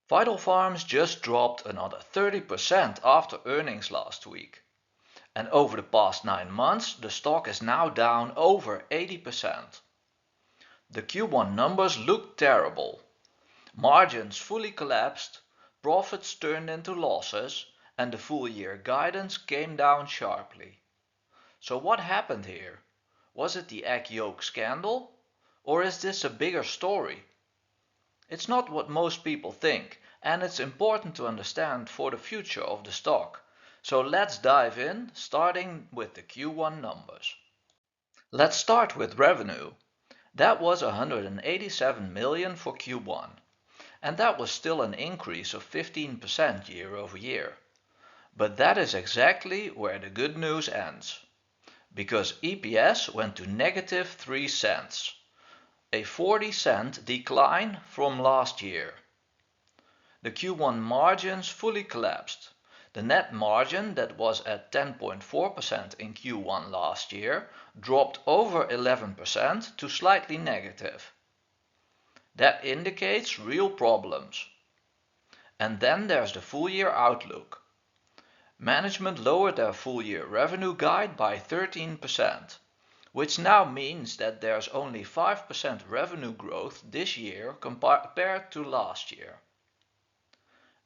Vitl Farms just dropped another 30% after earnings last week. And over the past 9 months, the stock is now down over 80%. The Q1 numbers look terrible. Margins fully collapsed, profits turned into losses, and the full year guidance came down sharply. So what happened here? Was it the egg yolk scandal? Or is this a bigger story? It's not what most people think, and it's important to understand for the future of the stock. So let's dive in, starting with the Q1 numbers. Let's start with revenue. That was 187 million for Q1, and that was still an increase of 15% year over year. But that is exactly where the good news ends, because EPS went to negative 3 cents, a 40-cent decline from last year. The Q1 margins fully collapsed. The net margin that was at 10.4% in Q1 last year dropped over 11% to slightly negative. That indicates real problems. And then there's the full year outlook. Management lowered their full year revenue guide by 13%. Which now means that there's only 5% revenue growth this year compared to last year.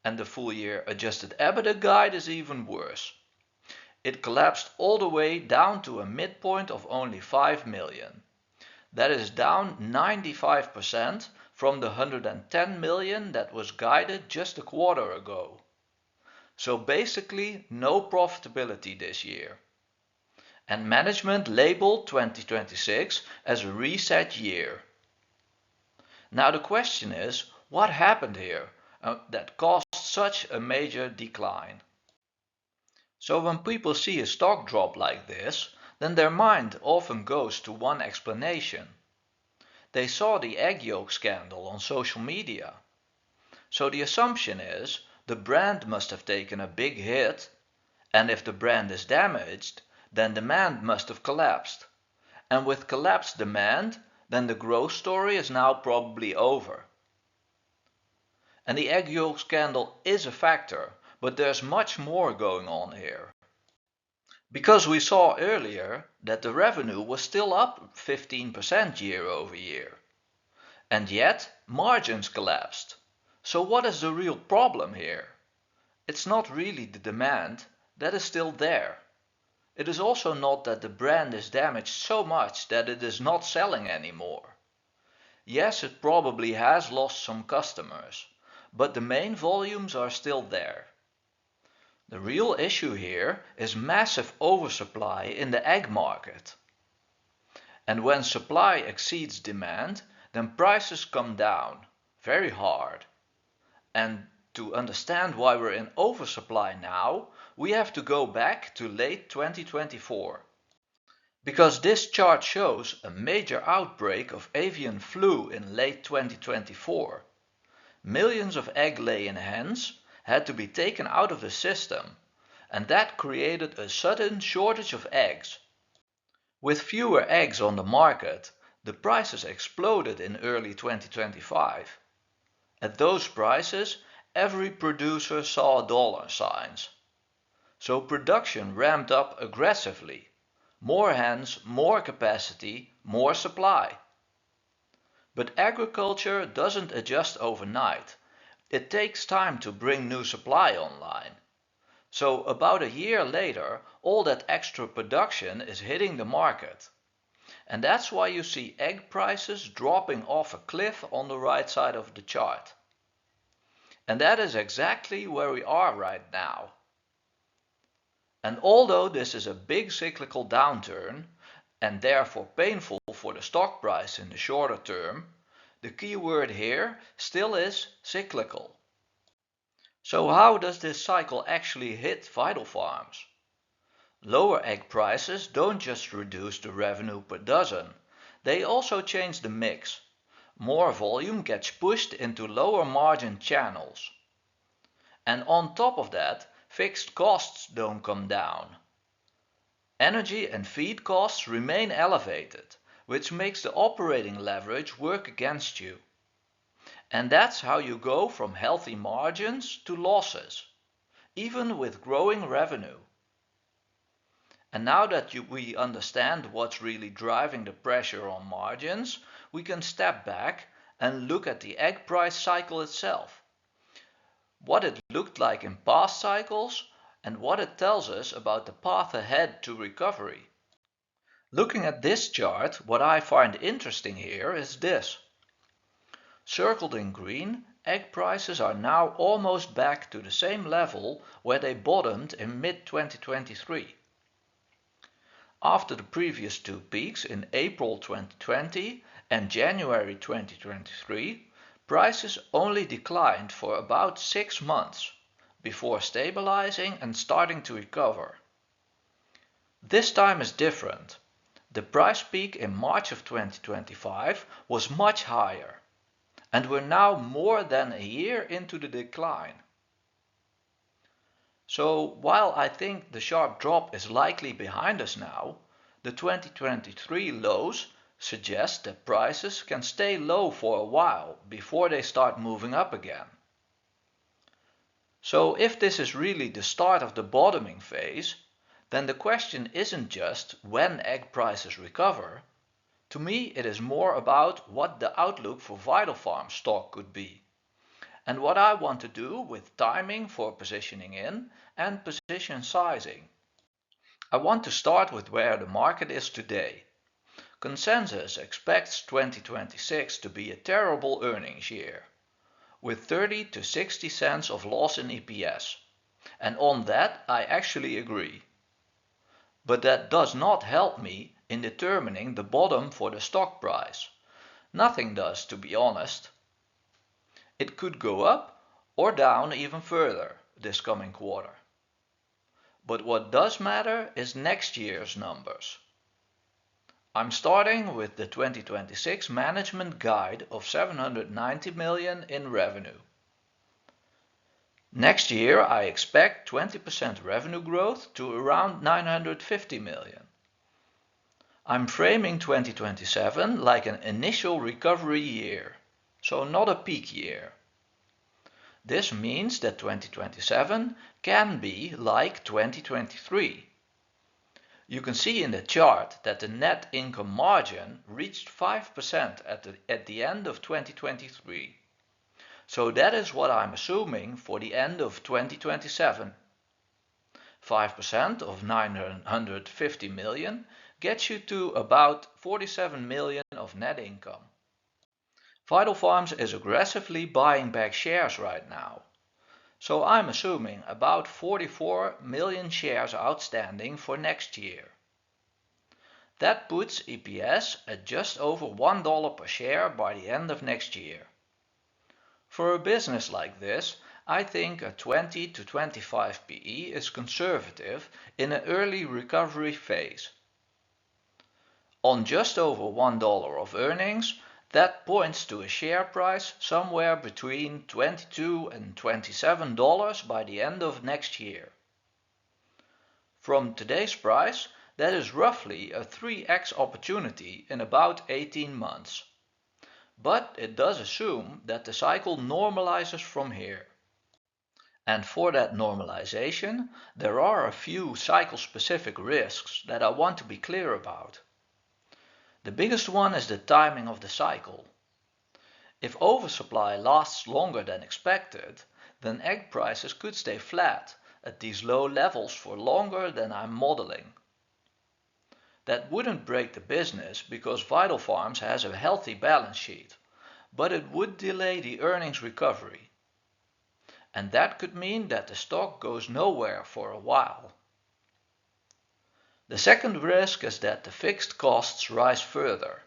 And the full year adjusted EBITDA guide is even worse. It collapsed all the way down to a midpoint of only 5 million. That is down 95% from the 110 million that was guided just a quarter ago. So basically no profitability this year. And management labeled 2026 as a reset year. Now the question is, what happened here that caused such a major decline? So when people see a stock drop like this, then their mind often goes to one explanation. They saw the egg yolk scandal on social media. So the assumption is the brand must have taken a big hit, and if the brand is damaged, then demand must have collapsed. And with collapsed demand, then the growth story is now probably over. And the egg yolk scandal is a factor, but there's much more going on here. Because we saw earlier that the revenue was still up 15% year over year. And yet, margins collapsed. So what is the real problem here? It's not really the demand, that is still there. It is also not that the brand is damaged so much that it is not selling anymore. Yes, it probably has lost some customers, but the main volumes are still there. The real issue here is massive oversupply in the egg market. And when supply exceeds demand, then prices come down very hard. And to understand why we're in oversupply now, we have to go back to late 2024. Because this chart shows a major outbreak of avian flu in late 2024. Millions of egg-laying hens had to be taken out of the system, and that created a sudden shortage of eggs. With fewer eggs on the market, the prices exploded in early 2025. At those prices, every producer saw dollar signs. So production ramped up aggressively. More hens, more capacity, more supply. But agriculture doesn't adjust overnight. It takes time to bring new supply online. So about a year later, all that extra production is hitting the market. And that's why you see egg prices dropping off a cliff on the right side of the chart. And that is exactly where we are right now. And although this is a big cyclical downturn, and therefore painful for the stock price in the shorter term, the key word here still is cyclical. So how does this cycle actually hit Vitl Farms? Lower egg prices don't just reduce the revenue per dozen, they also change the mix. More volume gets pushed into lower margin channels. And on top of that, fixed costs don't come down. Energy and feed costs remain elevated, which makes the operating leverage work against you. And that's how you go from healthy margins to losses, even with growing revenue. And now that we understand what's really driving the pressure on margins, we can step back and look at the egg price cycle itself, what it looked like in past cycles, and what it tells us about the path ahead to recovery. Looking at this chart, what I find interesting here is this. Circled in green, egg prices are now almost back to the same level where they bottomed in mid-2023. After the previous two peaks in April 2020 and January 2023, prices only declined for about 6 months before stabilizing and starting to recover. This time is different. The price peak in March of 2025 was much higher, and we're now more than a year into the decline. So while I think the sharp drop is likely behind us now, the 2023 lows suggest that prices can stay low for a while before they start moving up again. So if this is really the start of the bottoming phase, then the question isn't just when egg prices recover. To me, it is more about what the outlook for Vitl Farm stock could be, and what I want to do with timing for positioning in and position sizing. I want to start with where the market is today. Consensus expects 2026 to be a terrible earnings year, with 30 to 60 cents of loss in EPS, and on that I actually agree. But that does not help me in determining the bottom for the stock price. Nothing does, to be honest. It could go up or down even further this coming quarter. But what does matter is next year's numbers. I'm starting with the 2026 management guide of 790 million in revenue. Next year I expect 20% revenue growth to around 950 million. I'm framing 2027 like an initial recovery year, so not a peak year. This means that 2027 can be like 2023. You can see in the chart that the net income margin reached 5% at the end of 2023. So that is what I'm assuming for the end of 2027. 5% of 950 million gets you to about 47 million of net income. Vitl Farms is aggressively buying back shares right now. So I'm assuming about 44 million shares outstanding for next year. That puts EPS at just over $1 per share by the end of next year. For a business like this, I think a 20 to 25 PE is conservative in an early recovery phase. On just over $1 of earnings, that points to a share price somewhere between $22 and $27 by the end of next year. From today's price, that is roughly a 3x opportunity in about 18 months. But it does assume that the cycle normalizes from here. And for that normalization, there are a few cycle-specific risks that I want to be clear about. The biggest one is the timing of the cycle. If oversupply lasts longer than expected, then egg prices could stay flat at these low levels for longer than I'm modeling. That wouldn't break the business because Vitl Farms has a healthy balance sheet, but it would delay the earnings recovery. And that could mean that the stock goes nowhere for a while. The second risk is that the fixed costs rise further.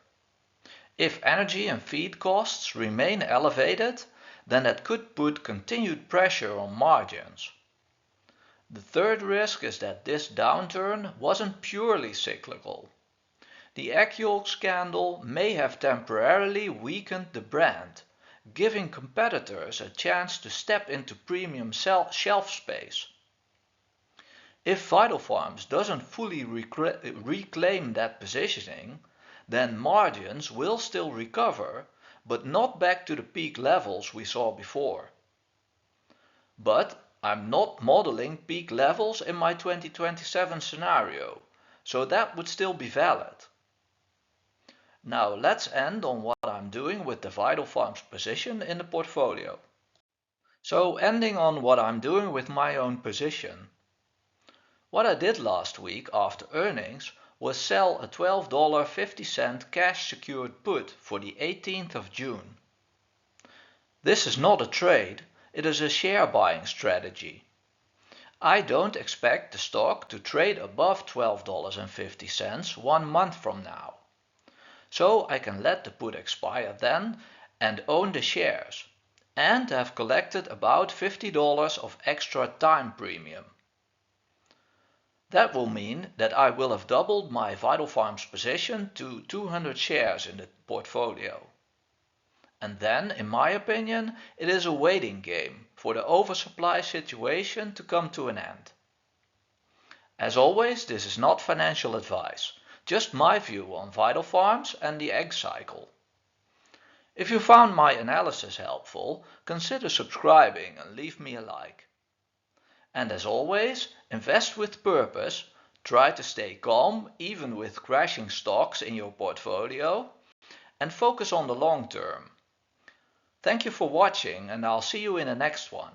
If energy and feed costs remain elevated, then that could put continued pressure on margins. The third risk is that this downturn wasn't purely cyclical. The egg yolk scandal may have temporarily weakened the brand, giving competitors a chance to step into premium shelf space. If Vitl Farms doesn't fully reclaim that positioning, then margins will still recover, but not back to the peak levels we saw before. But I'm not modeling peak levels in my 2027 scenario, so that would still be valid. Now let's end on what I'm doing with the Vitl Farms position in the portfolio. So ending on what I'm doing with my own position. What I did last week after earnings was sell a $12.50 cash secured put for the 18th of June. This is not a trade, it is a share buying strategy. I don't expect the stock to trade above $12.50 1 month from now. So I can let the put expire then and own the shares, and have collected about $50 of extra time premium. That will mean that I will have doubled my Vitl Farms position to 200 shares in the portfolio. And then, in my opinion, it is a waiting game for the oversupply situation to come to an end. As always, this is not financial advice, just my view on Vitl Farms and the egg cycle. If you found my analysis helpful, consider subscribing and leave me a like. And as always, invest with purpose, try to stay calm even with crashing stocks in your portfolio, and focus on the long term. Thank you for watching, and I'll see you in the next one.